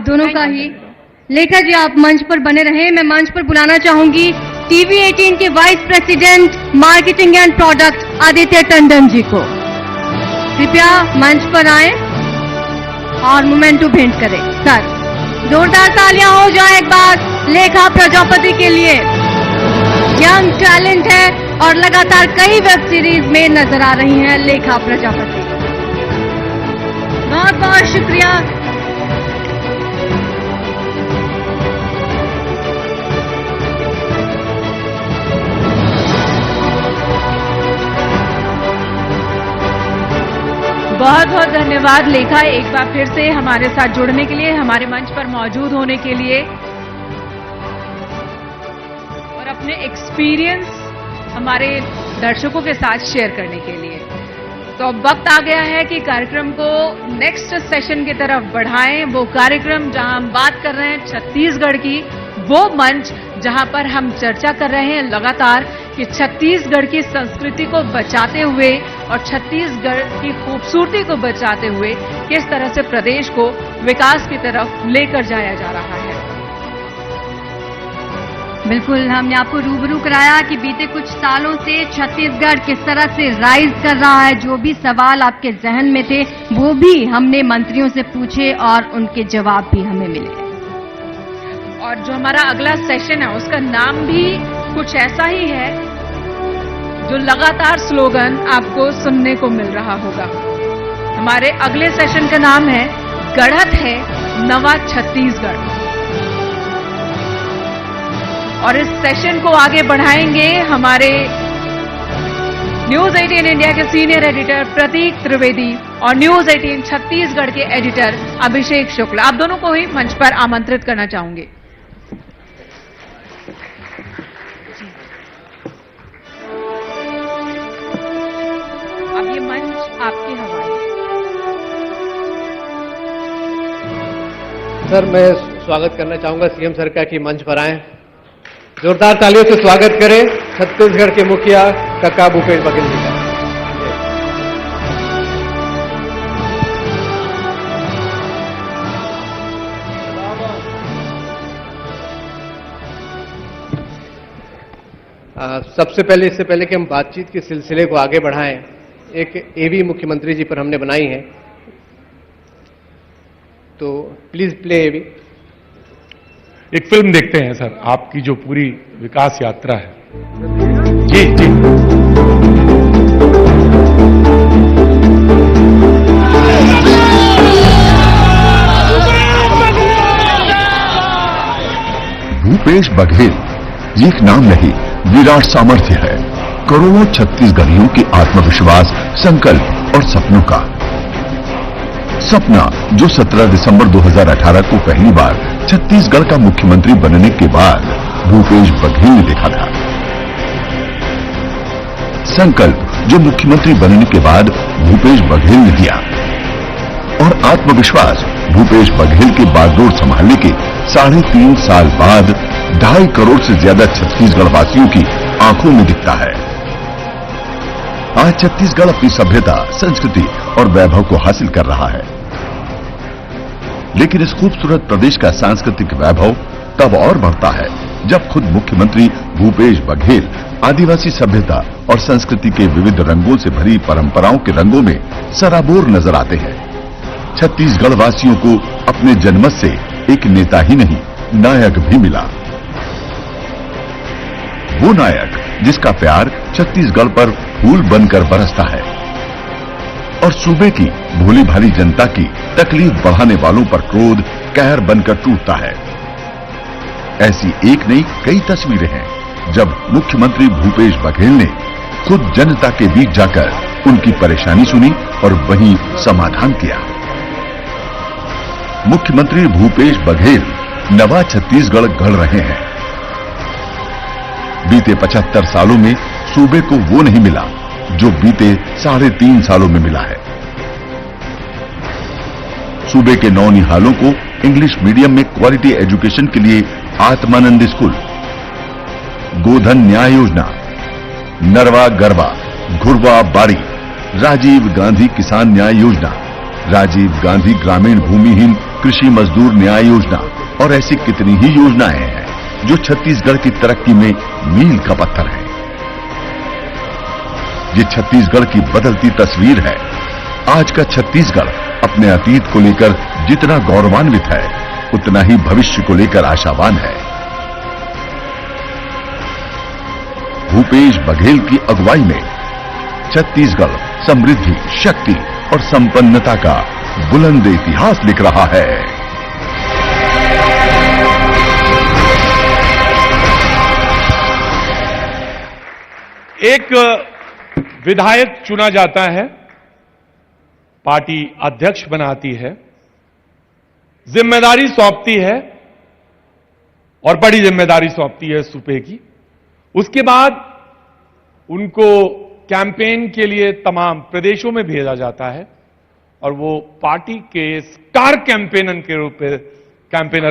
दोनों का ही। लेखा जी, आप मंच पर बने रहे। मैं मंच पर बुलाना चाहूंगी टीवी 18 के vice president marketing and product Aditya Tandon ji को। कृपया मंच पर आए और मोमेंटो भेंट करें। सर, जोरदार तालियां हो जाए एक बार लेखा प्रजापति के लिए। यंग टैलेंट है और लगातार कई वेब सीरीज में नजर आ रही हैं लेखा प्रजापति। बहुत बहुत शुक्रिया। बहुत बहुत धन्यवाद लेखा, एक बार फिर से हमारे साथ जुड़ने के लिए, हमारे मंच पर मौजूद होने के लिए और अपने एक्सपीरियंस हमारे दर्शकों के साथ शेयर करने के लिए। तो अब वक्त आ गया है कि कार्यक्रम को नेक्स्ट सेशन की तरफ बढ़ाएं। वो कार्यक्रम जहां हम बात कर रहे हैं छत्तीसगढ़ की, वो मंच जहां पर हम चर्चा कर रहे हैं लगातार कि छत्तीसगढ़ की संस्कृति को बचाते हुए और छत्तीसगढ़ की खूबसूरती को बचाते हुए किस तरह से प्रदेश को विकास की तरफ लेकर जाया जा रहा है। बिल्कुल, हमने आपको रूबरू कराया कि बीते कुछ सालों से छत्तीसगढ़ किस तरह से राइज कर रहा है। जो भी सवाल आपके जहन में थे वो भी हमने मंत्रियों से पूछे और उनके जवाब भी हमें मिले। और जो हमारा अगला सेशन है उसका नाम भी कुछ ऐसा ही है, जो लगातार स्लोगन आपको सुनने को मिल रहा होगा। हमारे अगले सेशन का नाम है गढ़त है नवा छत्तीसगढ़। और इस सेशन को आगे बढ़ाएंगे हमारे न्यूज 18 इंडिया के सीनियर एडिटर प्रतीक त्रिवेदी और न्यूज 18 छत्तीसगढ़ के एडिटर अभिषेक शुक्ला। आप दोनों को ही मंच पर आमंत्रित करना चाहूंगी। अब ये मंच आपके हवाले। सर, मैं स्वागत करना चाहूंगा सीएम सर का कि मंच पर आएं। जोरदार तालियों से स्वागत करें छत्तीसगढ़ के मुखिया कक्का भूपेश बघेल जी का। सबसे पहले, इससे पहले कि हम बातचीत के सिलसिले को आगे बढ़ाएं, एक एवी मुख्यमंत्री जी पर हमने बनाई है, तो प्लीज प्ले एवी। एक फिल्म देखते हैं सर, आपकी जो पूरी विकास यात्रा है। जी जी। भूपेश बघेल ये एक नाम नहीं, विराट सामर्थ्य है। करोड़ों छत्तीसगढ़ियों के आत्मविश्वास, संकल्प और सपनों का सपना, जो 17 दिसंबर 2018 को पहली बार छत्तीसगढ़ का मुख्यमंत्री बनने के बाद भूपेश बघेल ने देखा था। संकल्प, जो मुख्यमंत्री बनने के बाद भूपेश बघेल ने दिया। और आत्मविश्वास, भूपेश बघेल के बागडोर संभालने के 3.5 साल बाद 2.5 करोड़ से ज्यादा छत्तीसगढ़ वासियों की आंखों में दिखता है। आज छत्तीसगढ़ अपनी सभ्यता, संस्कृति और वैभव को हासिल कर रहा है, लेकिन इस खूबसूरत प्रदेश का सांस्कृतिक वैभव तब और बढ़ता है जब खुद मुख्यमंत्री भूपेश बघेल आदिवासी सभ्यता और संस्कृति के विविध रंगों से भरी परंपराओं के रंगों में सराबोर नजर आते हैं। छत्तीसगढ़ वासियों को अपने जनमत से एक नेता ही नहीं, नायक भी मिला। वो नायक जिसका प्यार छत्तीसगढ़ पर फूल बनकर बरसता है और सूबे की भोली भाली जनता की तकलीफ बढ़ाने वालों पर क्रोध कहर बनकर टूटता है। ऐसी एक नहीं, कई तस्वीरें हैं जब मुख्यमंत्री भूपेश बघेल ने खुद जनता के बीच जाकर उनकी परेशानी सुनी और वहीं समाधान किया। मुख्यमंत्री भूपेश बघेल नवा छत्तीसगढ़ गढ़ रहे हैं। बीते 75 सालों में सूबे को वो नहीं मिला जो बीते 3.5 सालों में मिला है। सूबे के नौनिहालों को इंग्लिश मीडियम में क्वालिटी एजुकेशन के लिए आत्मानंद स्कूल, गोधन न्याय योजना, नरवा गरबा, घुरवा बाड़ी, राजीव गांधी किसान न्याय योजना, राजीव गांधी ग्रामीण भूमिहीन कृषि मजदूर न्याय योजना और ऐसी कितनी ही योजनाएं हैं जो छत्तीसगढ़ की तरक्की में मील का पत्थर है। ये छत्तीसगढ़ की बदलती तस्वीर है। आज का छत्तीसगढ़ अपने अतीत को लेकर जितना गौरवान्वित है, उतना ही भविष्य को लेकर आशावान है। भूपेश बघेल की अगुवाई में छत्तीसगढ़ समृद्धि, शक्ति और संपन्नता का बुलंद इतिहास लिख रहा है। एक विधायक चुना जाता है, पार्टी अध्यक्ष बनाती है, जिम्मेदारी सौंपती है और बड़ी जिम्मेदारी सौंपती है सूबे की। उसके बाद उनको कैंपेन के लिए तमाम प्रदेशों में भेजा जाता है और वो पार्टी के स्टार कैंपेनर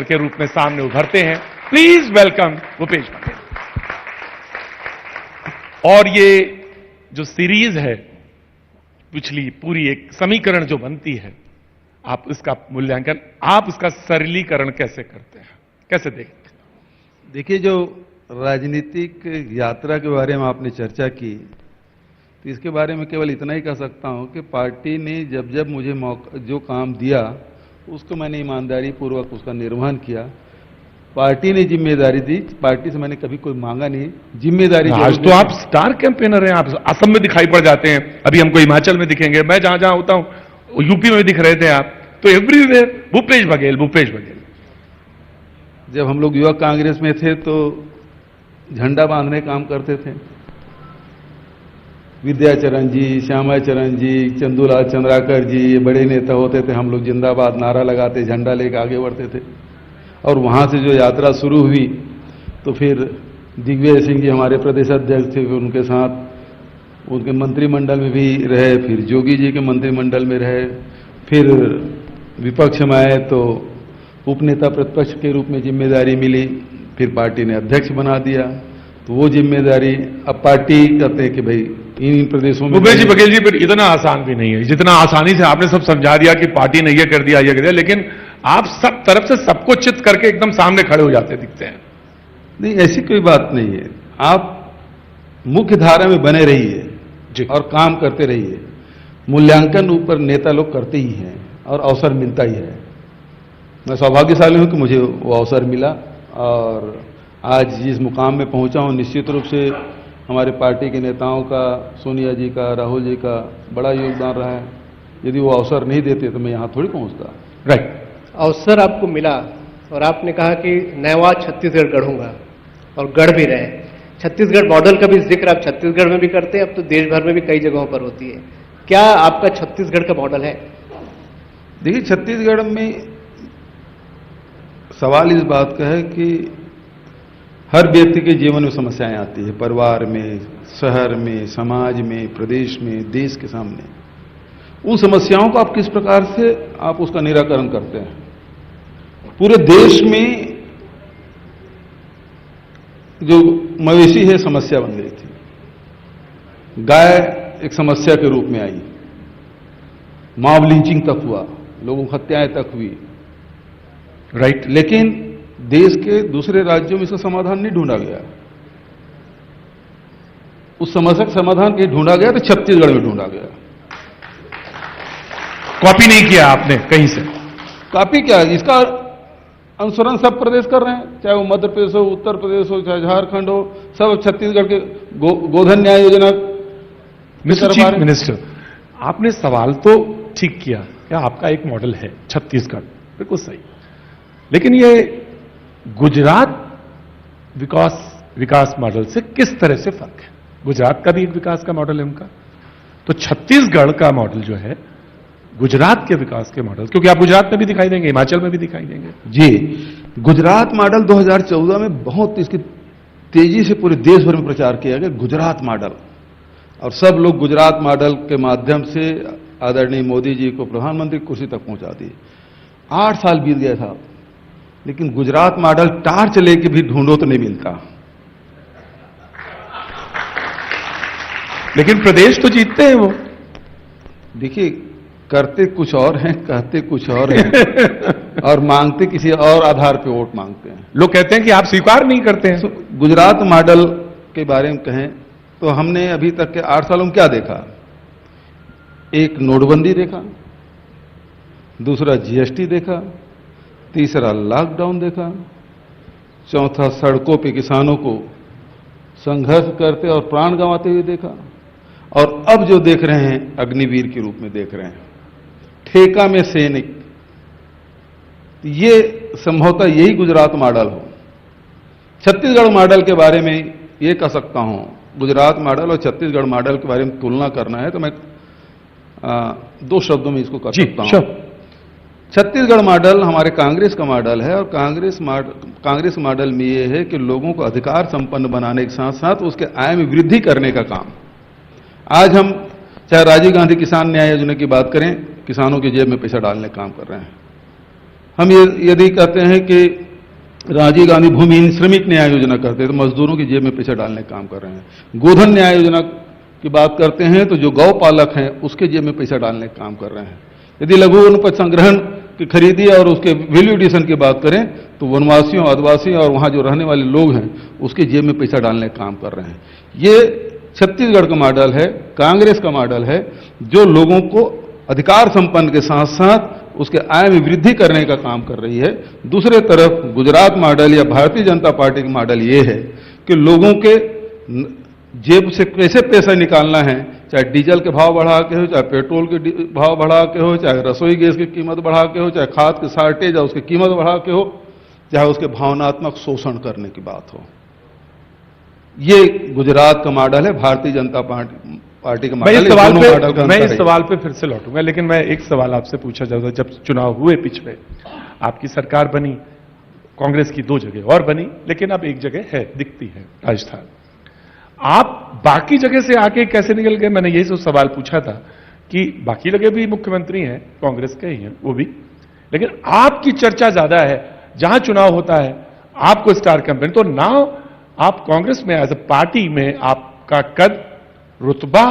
के रूप में सामने उभरते हैं। Please welcome Bhupesh Baghel. और ये जो सीरीज है, पिछली पूरी एक समीकरण जो बनती है, आप इसका मूल्यांकन, आप इसका सरलीकरण कैसे करते हैं, कैसे देखते हैं? देखिए, जो राजनीतिक यात्रा के बारे में आपने चर्चा की, तो इसके बारे में केवल इतना ही कह सकता हूं कि पार्टी ने जब जब मुझे मौका, जो काम दिया, उसको मैंने ईमानदारी पूर्वक उसका निर्वहन किया। पार्टी ने जिम्मेदारी दी, पार्टी से मैंने कभी कोई मांगा नहीं, जिम्मेदारी। आज तो आप स्टार कैंपेनर हैं, आप असम में दिखाई पड़ जाते हैं, अभी हमको हिमाचल में दिखेंगे, मैं जहां जहां होता हूं यूपी में दिख रहे थे आप, तो एवरीवेयर भूपेश बघेल, भूपेश बघेल। जब हम लोग युवक कांग्रेस में थे तो झंडा बांधने काम करते थे। विद्याचरण जी, श्यामाचरण जी, चंदूलाल चंद्राकर जी, ये बड़े नेता होते थे। हम लोग जिंदाबाद नारा लगाते, झंडा लेकर आगे बढ़ते थे। और वहां से जो यात्रा शुरू हुई, तो फिर दिग्विजय सिंह जी हमारे प्रदेश अध्यक्ष थे, फिर उनके साथ उनके मंत्रिमंडल में भी रहे, फिर जोगी जी के मंत्रिमंडल में रहे, फिर विपक्ष में आए तो उपनेता प्रतिपक्ष के रूप में जिम्मेदारी मिली, फिर पार्टी ने अध्यक्ष बना दिया। तो वो जिम्मेदारी अब पार्टी कहते हैं कि भाई इन प्रदेशों में। भूपेश जी बघेल जी, फिर इतना आसान भी नहीं है, जितना आसानी से आपने सब समझा दिया कि पार्टी ने ये कर दिया, ये कर दिया, लेकिन आप सब तरफ से सबको चित करके एकदम सामने खड़े हो जाते दिखते हैं। नहीं, ऐसी कोई बात नहीं है। आप मुख्य धारा में बने रहिए और काम करते रहिए। मूल्यांकन ऊपर नेता लोग करते ही हैं और अवसर मिलता ही है। मैं सौभाग्यशाली हूं कि मुझे वो अवसर मिला और आज जिस मुकाम में पहुंचा हूं, निश्चित रूप से हमारे पार्टी के नेताओं का, सोनिया जी का, राहुल जी का बड़ा योगदान रहा है। यदि वो अवसर नहीं देते तो मैं यहां थोड़ी पहुंचता। राइट। अवसर आपको मिला और आपने कहा कि नया छत्तीसगढ़ गढ़ूंगा, और गढ़ भी रहे। छत्तीसगढ़ मॉडल का भी जिक्र आप छत्तीसगढ़ में भी करते हैं, अब तो देश भर में भी कई जगहों पर होती है। क्या आपका छत्तीसगढ़ का मॉडल है? देखिए, छत्तीसगढ़ में सवाल इस बात का है कि हर व्यक्ति के जीवन में समस्याएं आती है, परिवार में, शहर में, समाज में, प्रदेश में, देश के सामने। उन समस्याओं को आप किस प्रकार से आप उसका निराकरण करते हैं। पूरे देश में जो मवेशी है समस्या बन गई थी, गाय एक समस्या के रूप में आई, मॉब लिंचिंग तक हुआ, लोगों की हत्याएं तक हुई। राइट। लेकिन देश के दूसरे राज्यों में इसका समाधान नहीं ढूंढा गया। उस समस्या का समाधान कहीं ढूंढा गया तो छत्तीसगढ़ में ढूंढा गया। कॉपी नहीं किया आपने कहीं से? कॉपी क्या, इसका अनुसरण सब प्रदेश कर रहे हैं, चाहे वो मध्य प्रदेश हो, उत्तर प्रदेश हो, चाहे झारखंड हो, सब छत्तीसगढ़ के गोधन न्याय योजना। मिस्टर चीफ मिनिस्टर, आपने सवाल तो ठीक किया, क्या आपका एक मॉडल है छत्तीसगढ़, बिल्कुल सही, लेकिन ये गुजरात विकास मॉडल से किस तरह से फर्क है? गुजरात का भी एक विकास का मॉडल है उनका, तो छत्तीसगढ़ का मॉडल जो है गुजरात के विकास के मॉडल, क्योंकि आप गुजरात में भी दिखाई देंगे, हिमाचल में भी दिखाई देंगे। जी, गुजरात मॉडल 2014 में बहुत इसकी तेजी से पूरे देश भर में प्रचार किया गया, गुजरात मॉडल, और सब लोग गुजरात मॉडल के माध्यम से आदरणीय मोदी जी को प्रधानमंत्री की कुर्सी तक पहुंचा दी। 8 साल बीत गया था, लेकिन गुजरात मॉडल टार्च लेके भी ढूंढो तो नहीं मिलता। लेकिन प्रदेश तो जीतते हैं वो। देखिए, करते कुछ और हैं, कहते कुछ और हैं और मांगते किसी और आधार पे वोट मांगते हैं। लोग कहते हैं कि आप स्वीकार नहीं करते हैं। गुजरात मॉडल के बारे में कहें तो हमने अभी तक के 8 सालों में क्या देखा? एक नोटबंदी देखा, दूसरा जीएसटी देखा, तीसरा लॉकडाउन देखा, चौथा सड़कों पे किसानों को संघर्ष करते और प्राण गंवाते हुए देखा, और अब जो देख रहे हैं अग्निवीर के रूप में देख रहे हैं, ठेका में सैनिक। ये संभवतः यही गुजरात मॉडल हो। छत्तीसगढ़ मॉडल के बारे में ये कह सकता हूं, गुजरात मॉडल और छत्तीसगढ़ मॉडल के बारे में तुलना करना है तो मैं 2 शब्दों में इसको कर सकता हूं। छत्तीसगढ़ मॉडल हमारे कांग्रेस का मॉडल है, और कांग्रेस मॉडल में ये है कि लोगों को अधिकार संपन्न बनाने के साथ साथ उसके आय में वृद्धि करने का काम। आज हम चाहे राजीव गांधी किसान न्याय योजना की बात करें, किसानों की जेब में पैसा डालने का काम कर रहे हैं। हम ये यदि कहते हैं कि राजीव गांधी भूमिहीन श्रमिक न्याय योजना करते हैं तो मजदूरों की जेब में पैसा डालने का काम कर रहे हैं। गोधन न्याय योजना की बात करते हैं तो जो गौ पालक हैं उसके जेब में पैसा डालने का काम कर रहे हैं। यदि लघु वनोपज संग्रहण की खरीदी और उसके वैल्यू एडिशन की बात करें तो वनवासियों, आदिवासियों और वहां जो रहने वाले लोग हैं उसके जेब में पैसा डालने का काम कर रहे हैं। ये छत्तीसगढ़ का मॉडल है, कांग्रेस का मॉडल है, जो लोगों को अधिकार संपन्न के साथ साथ उसके आय में वृद्धि करने का काम कर रही है। दूसरे तरफ गुजरात मॉडल या भारतीय जनता पार्टी का मॉडल ये है कि लोगों के जेब से कैसे पैसा निकालना है, चाहे डीजल के भाव बढ़ा के हो, चाहे पेट्रोल के भाव बढ़ा के हो, चाहे रसोई गैस की कीमत बढ़ा के हो, चाहे खाद के शार्टेज या उसकी कीमत बढ़ा के हो, चाहे उसके भावनात्मक शोषण करने की बात हो। ये गुजरात का मॉडल है, भारतीय जनता पार्टी का मॉडल है। मैं इस सवाल पे फिर से लौटूंगा, लेकिन मैं एक सवाल आपसे पूछा चाहता हूं। जब चुनाव हुए पिछले, आपकी सरकार बनी, कांग्रेस की 2 जगह और बनी, लेकिन अब एक जगह है, दिखती है, राजस्थान। आप बाकी जगह से आके कैसे निकल गए? मैंने यही सवाल पूछा था कि बाकी जगह भी मुख्यमंत्री हैं, कांग्रेस के ही हैं वो भी, लेकिन आपकी चर्चा ज्यादा है। जहां चुनाव होता है आपको स्टार कैंपेन, तो नाउ आप कांग्रेस में एज अ पार्टी में आपका कद, रुतबा,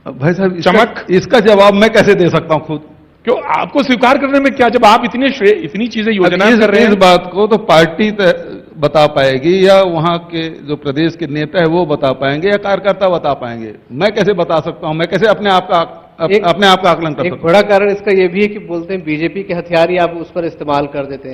भाई साहब चमक, इसका जवाब मैं कैसे दे सकता हूं खुद? क्यों आपको स्वीकार करने में क्या, जब आप इतनी चीजें योजना कर रहे हैं? इस बात को तो पार्टी बता पाएगी, या वहां के जो प्रदेश के नेता है वो बता पाएंगे, या कार्यकर्ता बता पाएंगे। मैं कैसे बता सकता हूं? मैं कैसे अपने आप का आकलन कर सकता हूं? एक बड़ा कारण इसका यह भी है कि बोलते हैं बीजेपी के हथियार ही आप उस पर इस्तेमाल कर देते हैं।